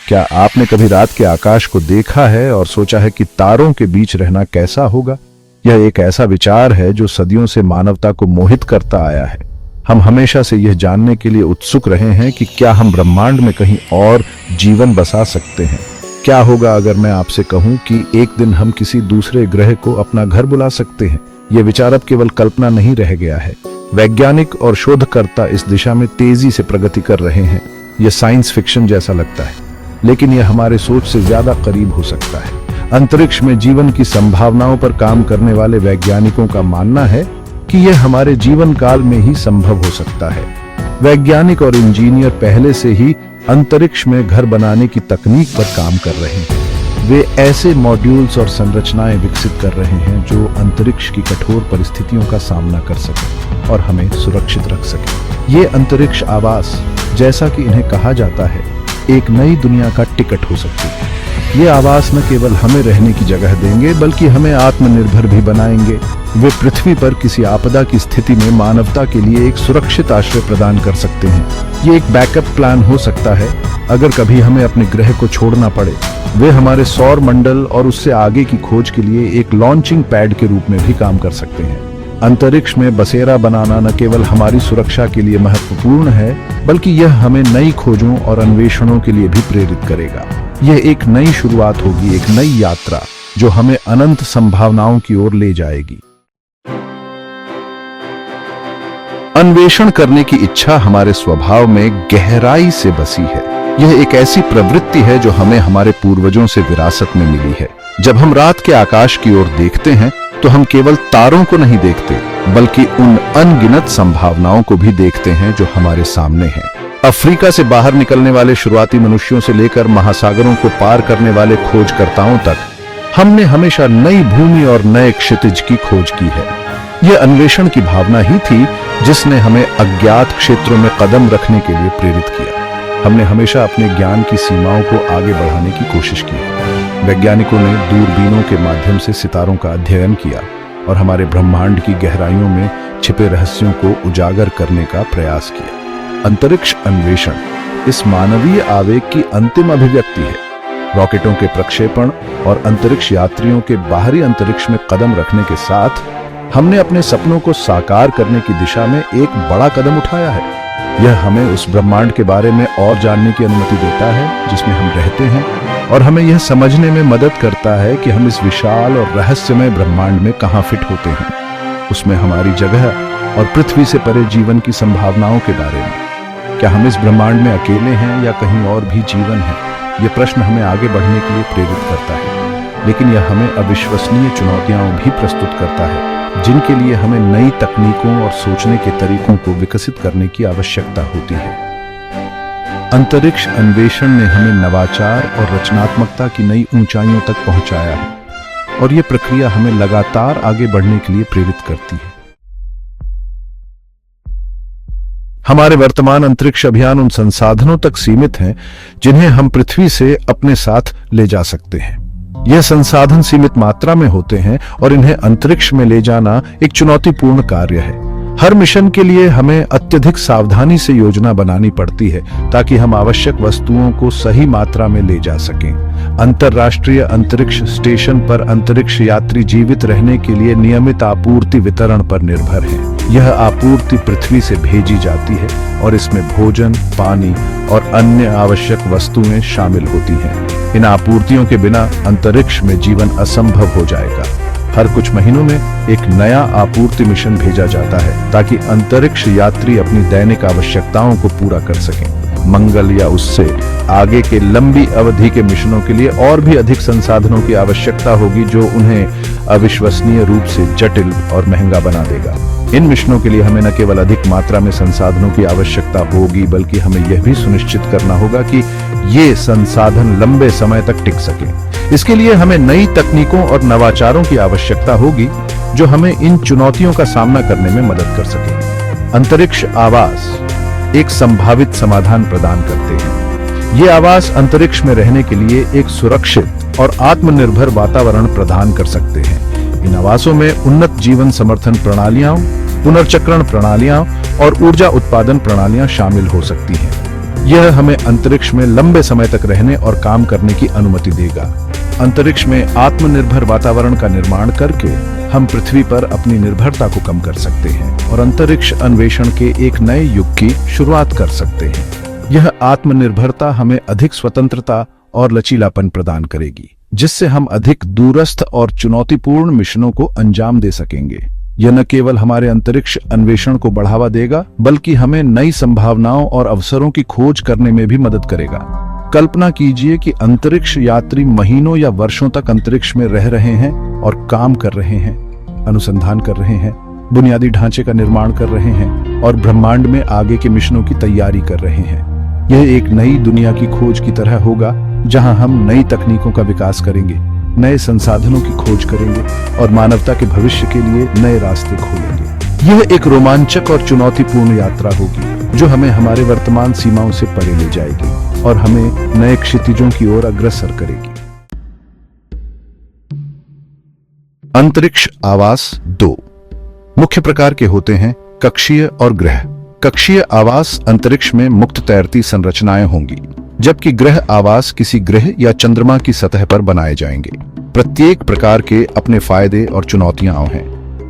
क्या आपने कभी रात के आकाश को देखा है और सोचा है कि तारों के बीच रहना कैसा होगा? यह एक ऐसा विचार है जो सदियों से मानवता को मोहित करता आया है। हम हमेशा से यह जानने के लिए उत्सुक रहे हैं कि क्या हम ब्रह्मांड में कहीं और जीवन बसा सकते हैं। क्या होगा अगर मैं आपसे कहूं कि एक दिन हम किसी दूसरे ग्रह को अपना घर बुला सकते हैं? यह विचार अब केवल कल्पना नहीं रह गया है। वैज्ञानिक और शोधकर्ता इस दिशा में तेजी से प्रगति कर रहे हैं। यह साइंस फिक्शन जैसा लगता है, लेकिन यह हमारे सोच से ज्यादा करीब हो सकता है। अंतरिक्ष में जीवन की संभावनाओं पर काम करने वाले वैज्ञानिकों का मानना है कि यह हमारे जीवन काल में ही संभव हो सकता है। वैज्ञानिक और इंजीनियर पहले से ही अंतरिक्ष में घर बनाने की तकनीक पर काम कर रहे हैं। वे ऐसे मॉड्यूल्स और संरचनाएं विकसित कर रहे हैं जो अंतरिक्ष की कठोर परिस्थितियों का सामना कर सके और हमें सुरक्षित रख सके। ये अंतरिक्ष आवास, जैसा कि इन्हें कहा जाता है, एक नई दुनिया का टिकट हो सकती है। ये आवास न केवल हमें रहने की जगह देंगे, बल्कि हमें आत्मनिर्भर भी बनाएंगे। वे पृथ्वी पर किसी आपदा की स्थिति में मानवता के लिए एक सुरक्षित आश्रय प्रदान कर सकते हैं। ये एक बैकअप प्लान हो सकता है अगर कभी हमें अपने ग्रह को छोड़ना पड़े। वे हमारे सौर मंडल और उससे आगे की खोज के लिए एक लॉन्चिंग पैड के रूप में भी काम कर सकते हैं। अंतरिक्ष में बसेरा बनाना न केवल हमारी सुरक्षा के लिए महत्वपूर्ण है, बल्कि यह हमें नई खोजों और अन्वेषणों के लिए भी प्रेरित करेगा। यह एक नई शुरुआत होगी, एक नई यात्रा जो हमें अनंत संभावनाओं की ओर ले जाएगी। अन्वेषण करने की इच्छा हमारे स्वभाव में गहराई से बसी है। यह एक ऐसी प्रवृत्ति है जो हमें हमारे पूर्वजों से विरासत में मिली है। जब हम रात के आकाश की ओर देखते हैं तो हम केवल तारों को नहीं देखते, बल्कि उन अनगिनत संभावनाओं को भी देखते हैं जो हमारे सामने हैं। अफ्रीका से बाहर निकलने वाले शुरुआती मनुष्यों से लेकर महासागरों को पार करने वाले खोजकर्ताओं तक हमने हमेशा नई भूमि और नए क्षितिज की खोज की है। यह अन्वेषण की भावना ही थी जिसने हमें अज्ञात क्षेत्रों में कदम रखने के लिए प्रेरित किया। हमने हमेशा अपने ज्ञान की सीमाओं को आगे बढ़ाने की कोशिश की है। वैज्ञानिकों ने दूरबीनों के माध्यम से सितारों का अध्ययन किया और हमारे ब्रह्मांड की गहराइयों में छिपे रहस्यों को उजागर करने का प्रयास किया। अंतरिक्ष अन्वेषण इस मानवीय आवेग की अंतिम अभिव्यक्ति है। रॉकेटों के प्रक्षेपण और अंतरिक्ष यात्रियों के बाहरी अंतरिक्ष में कदम रखने के साथ हमने अपने सपनों को साकार करने की दिशा में एक बड़ा कदम उठाया है। यह हमें उस ब्रह्मांड के बारे में और जानने की अनुमति देता है जिसमें हम रहते हैं, और हमें यह समझने में मदद करता है कि हम इस विशाल और रहस्यमय ब्रह्मांड में कहां फिट होते हैं, उसमें हमारी जगह और पृथ्वी से परे जीवन की संभावनाओं के बारे में। क्या हम इस ब्रह्मांड में अकेले हैं या कहीं और भी जीवन है? यह प्रश्न हमें आगे बढ़ने के लिए प्रेरित करता है, लेकिन यह हमें अविश्वसनीय चुनौतियां भी प्रस्तुत करता है जिनके लिए हमें नई तकनीकों और सोचने के तरीकों को विकसित करने की आवश्यकता होती है। अंतरिक्ष अन्वेषण ने हमें नवाचार और रचनात्मकता की नई ऊंचाइयों तक पहुंचाया है, और यह प्रक्रिया हमें लगातार आगे बढ़ने के लिए प्रेरित करती है। हमारे वर्तमान अंतरिक्ष अभियान उन संसाधनों तक सीमित हैं जिन्हें हम पृथ्वी से अपने साथ ले जा सकते हैं। यह संसाधन सीमित मात्रा में होते हैं और इन्हें अंतरिक्ष में ले जाना एक चुनौतीपूर्ण कार्य है। हर मिशन के लिए हमें अत्यधिक सावधानी से योजना बनानी पड़ती है ताकि हम आवश्यक वस्तुओं को सही मात्रा में ले जा सकें। अंतर्राष्ट्रीय अंतरिक्ष स्टेशन पर अंतरिक्ष यात्री जीवित रहने के लिए नियमित आपूर्ति वितरण पर निर्भर हैं। यह आपूर्ति पृथ्वी से भेजी जाती है और इसमें भोजन, पानी और अन्य आवश्यक वस्तुएं शामिल होती हैं। इन आपूर्तियों के बिना अंतरिक्ष में जीवन असंभव हो जाएगा। हर कुछ महीनों में एक नया आपूर्ति मिशन भेजा जाता है ताकि अंतरिक्ष यात्री अपनी दैनिक आवश्यकताओं को पूरा कर सकें। मंगल या उससे आगे के लंबी अवधि के मिशनों के लिए और भी अधिक संसाधनों की आवश्यकता होगी जो उन्हें अविश्वसनीय रूप से जटिल और महंगा बना देगा। इन मिशनों के लिए हमें न केवल अधिक मात्रा में संसाधनों की आवश्यकता होगी, बल्कि हमें यह भी सुनिश्चित करना होगा कि ये संसाधन लंबे समय तक टिक सके। इसके लिए हमें नई तकनीकों और नवाचारों की आवश्यकता होगी जो हमें इन चुनौतियों का सामना करने में मदद कर सके। अंतरिक्ष आवास एक संभावित समाधान प्रदान करते हैं। ये आवास अंतरिक्ष में रहने के लिए एक सुरक्षित और आत्मनिर्भर वातावरण प्रदान कर सकते हैं। इन आवासों में उन्नत जीवन समर्थन प्रणालियां, पुनर्चक्रण प्रणालियां और ऊर्जा उत्पादन प्रणालियां शामिल हो सकती हैं। यह हमें अंतरिक्ष में लंबे समय तक रहने और काम करने की अनुमति देगा। अंतरिक्ष में आत्मनिर्भर वातावरण का निर्माण करके हम पृथ्वी पर अपनी निर्भरता को कम कर सकते हैं और अंतरिक्ष अन्वेषण के एक नए युग की शुरुआत कर सकते हैं। यह आत्मनिर्भरता हमें अधिक स्वतंत्रता और लचीलापन प्रदान करेगी, जिससे हम अधिक दूरस्थ और चुनौतीपूर्ण मिशनों को अंजाम दे सकेंगे। यह न केवल हमारे अंतरिक्ष अन्वेषण को बढ़ावा देगा, बल्कि हमें नई संभावनाओं और अवसरों की खोज करने में भी मदद करेगा। कल्पना कीजिए कि अंतरिक्ष यात्री महीनों या वर्षों तक अंतरिक्ष में रह रहे हैं और काम कर रहे हैं, अनुसंधान कर रहे हैं, बुनियादी ढांचे का निर्माण कर रहे हैं और ब्रह्मांड में आगे के मिशनों की तैयारी कर रहे हैं। यह एक नई दुनिया की खोज की तरह होगा, जहां हम नई तकनीकों का विकास करेंगे, नए संसाधनों की खोज करेंगे और मानवता के भविष्य के लिए नए रास्ते खोलेंगे। यह एक रोमांचक और चुनौतीपूर्ण यात्रा होगी, जो हमें हमारे वर्तमान सीमाओं से परे ले जाएगी और हमें नए क्षितिजों की ओर अग्रसर करेगी। अंतरिक्ष आवास 2 मुख्य प्रकार के होते हैं: कक्षीय और ग्रह। कक्षीय आवास अंतरिक्ष में मुक्त तैरती संरचनाएं होंगी, जबकि ग्रह आवास किसी ग्रह या चंद्रमा की सतह पर बनाए जाएंगे। प्रत्येक प्रकार के अपने फायदे और चुनौतियां हैं।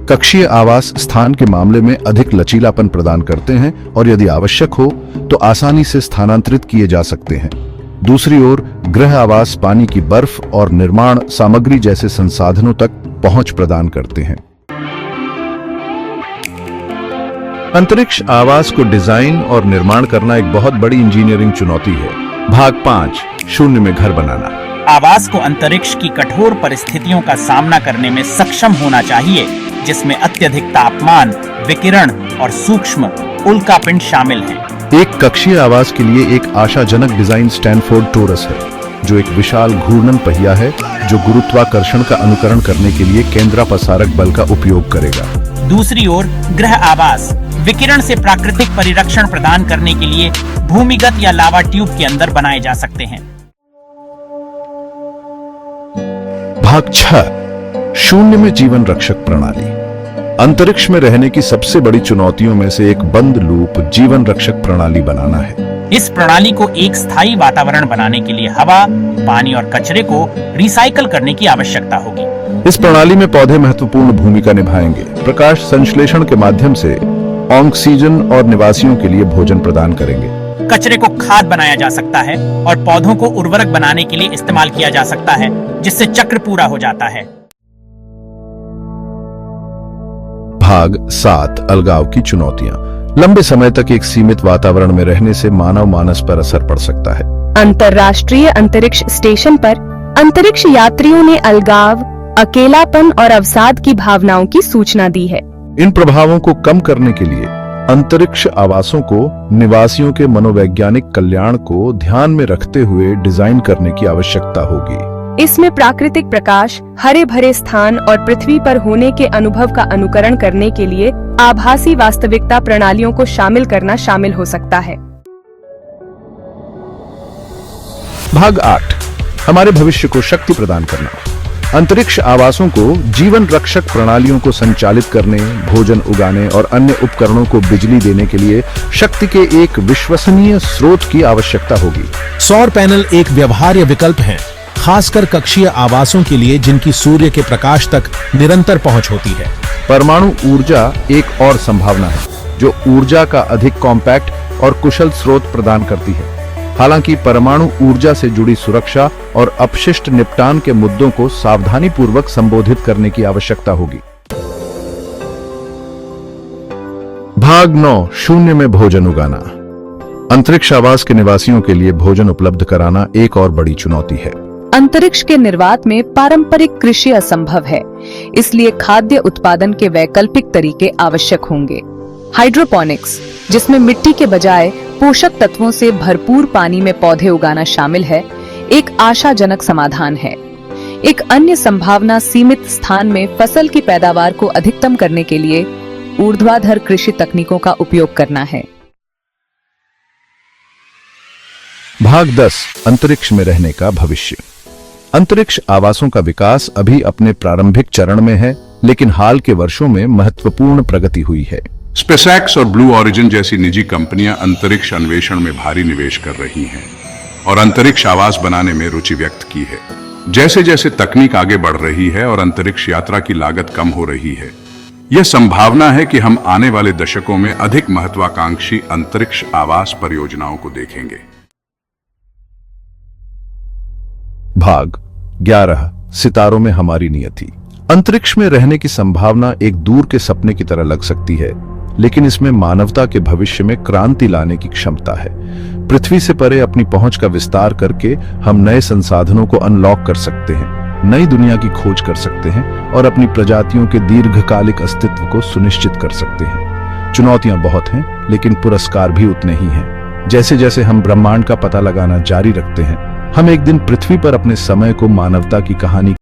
कक्षीय आवास स्थान के मामले में अधिक लचीलापन प्रदान करते हैं और यदि आवश्यक हो तो आसानी से स्थानांतरित किए जा सकते हैं। दूसरी ओर ग्रह आवास पानी की बर्फ और निर्माण सामग्री जैसे संसाधनों तक पहुंच प्रदान करते हैं। अंतरिक्ष आवास को डिजाइन और निर्माण करना एक बहुत बड़ी इंजीनियरिंग चुनौती है। भाग 5 शून्य में घर बनाना। आवास को अंतरिक्ष की कठोर परिस्थितियों का सामना करने में सक्षम होना चाहिए, जिसमें अत्यधिक तापमान, विकिरण और सूक्ष्म उल्कापिंड शामिल हैं। एक कक्षीय आवास के लिए एक आशाजनक डिजाइन स्टैनफोर्ड टोरस है, जो एक विशाल घूर्णन पहिया है जो गुरुत्वाकर्षण का अनुकरण करने के लिए केंद्रापसारक बल का उपयोग करेगा। दूसरी ओर ग्रह आवास विकिरण से प्राकृतिक परिरक्षण प्रदान करने के लिए भूमिगत या लावा ट्यूब के अंदर बनाए जा सकते हैं। भाग 6 शून्य में जीवन रक्षक प्रणाली। अंतरिक्ष में रहने की सबसे बड़ी चुनौतियों में से एक बंद लूप जीवन रक्षक प्रणाली बनाना है। इस प्रणाली को एक स्थायी वातावरण बनाने के लिए हवा, पानी और कचरे को रिसाइकल करने की आवश्यकता होगी। इस प्रणाली में पौधे महत्वपूर्ण भूमिका निभाएंगे। प्रकाश संश्लेषण के माध्यम से ऑक्सीजन और निवासियों के लिए भोजन प्रदान करेंगे। कचरे को खाद बनाया जा सकता है और पौधों को उर्वरक बनाने के लिए इस्तेमाल किया जा सकता है, जिससे चक्र पूरा हो जाता है। भाग 7 अलगाव की चुनौतियां। लंबे समय तक एक सीमित वातावरण में रहने से मानव मानस पर असर पड़ सकता है। अंतर्राष्ट्रीय अंतरिक्ष स्टेशन पर अंतरिक्ष यात्रियों ने अलगाव, अकेलापन और अवसाद की भावनाओं की सूचना दी है। इन प्रभावों को कम करने के लिए अंतरिक्ष आवासों को निवासियों के मनोवैज्ञानिक कल्याण को ध्यान में रखते हुए डिजाइन करने की आवश्यकता होगी। इसमें प्राकृतिक प्रकाश, हरे भरे स्थान और पृथ्वी पर होने के अनुभव का अनुकरण करने के लिए आभासी वास्तविकता प्रणालियों को शामिल करना शामिल हो सकता है। भाग 8 हमारे भविष्य को शक्ति प्रदान करना। अंतरिक्ष आवासों को जीवन रक्षक प्रणालियों को संचालित करने, भोजन उगाने और अन्य उपकरणों को बिजली देने के लिए शक्ति के एक विश्वसनीय स्रोत की आवश्यकता होगी। सौर पैनल एक व्यवहार्य विकल्प है, खासकर कक्षीय आवासों के लिए जिनकी सूर्य के प्रकाश तक निरंतर पहुंच होती है। परमाणु ऊर्जा एक और संभावना है, जो ऊर्जा का अधिक कॉम्पैक्ट और कुशल स्रोत प्रदान करती है। हालांकि परमाणु ऊर्जा से जुड़ी सुरक्षा और अपशिष्ट निपटान के मुद्दों को सावधानी पूर्वक संबोधित करने की आवश्यकता होगी। भाग 9 शून्य में भोजन उगाना। अंतरिक्ष आवास के निवासियों के लिए भोजन उपलब्ध कराना एक और बड़ी चुनौती है। अंतरिक्ष के निर्वात में पारंपरिक कृषि असंभव है, इसलिए खाद्य उत्पादन के वैकल्पिक तरीके आवश्यक होंगे। हाइड्रोपोनिक्स, जिसमें मिट्टी के बजाय पोषक तत्वों से भरपूर पानी में पौधे उगाना शामिल है, एक आशाजनक समाधान है। एक अन्य संभावना सीमित स्थान में फसल की पैदावार को अधिकतम करने के लिए ऊर्ध्वाधर कृषि तकनीकों का उपयोग करना है। भाग 10 अंतरिक्ष में रहने का भविष्य। अंतरिक्ष आवासों का विकास अभी अपने प्रारंभिक चरण में है, लेकिन हाल के वर्षों में महत्वपूर्ण प्रगति हुई है। स्पेसएक्स और ब्लू ओरिजिन जैसी निजी कंपनियां अंतरिक्ष अन्वेषण में भारी निवेश कर रही हैं और अंतरिक्ष आवास बनाने में रुचि व्यक्त की है। जैसे जैसे तकनीक आगे बढ़ रही है और अंतरिक्ष यात्रा की लागत कम हो रही है, यह संभावना है कि हम आने वाले दशकों में अधिक महत्वाकांक्षी अंतरिक्ष आवास परियोजनाओं को देखेंगे। भाग 11 सितारों में हमारी नियति। अंतरिक्ष में रहने की संभावना एक दूर के सपने की तरह लग सकती है, लेकिन इसमें मानवता के भविष्य में क्रांति लाने की क्षमता है। पृथ्वी से परे अपनी पहुंच का विस्तार करके हम नए संसाधनों को अनलॉक कर सकते हैं, नई दुनिया की खोज कर सकते हैं और अपनी प्रजातियों के दीर्घकालिक अस्तित्व को सुनिश्चित कर सकते हैं। चुनौतियां बहुत हैं, लेकिन पुरस्कार भी उतने ही हैं। जैसे जैसे हम ब्रह्मांड का पता लगाना जारी रखते हैं, हम एक दिन पृथ्वी पर अपने समय को मानवता की कहानी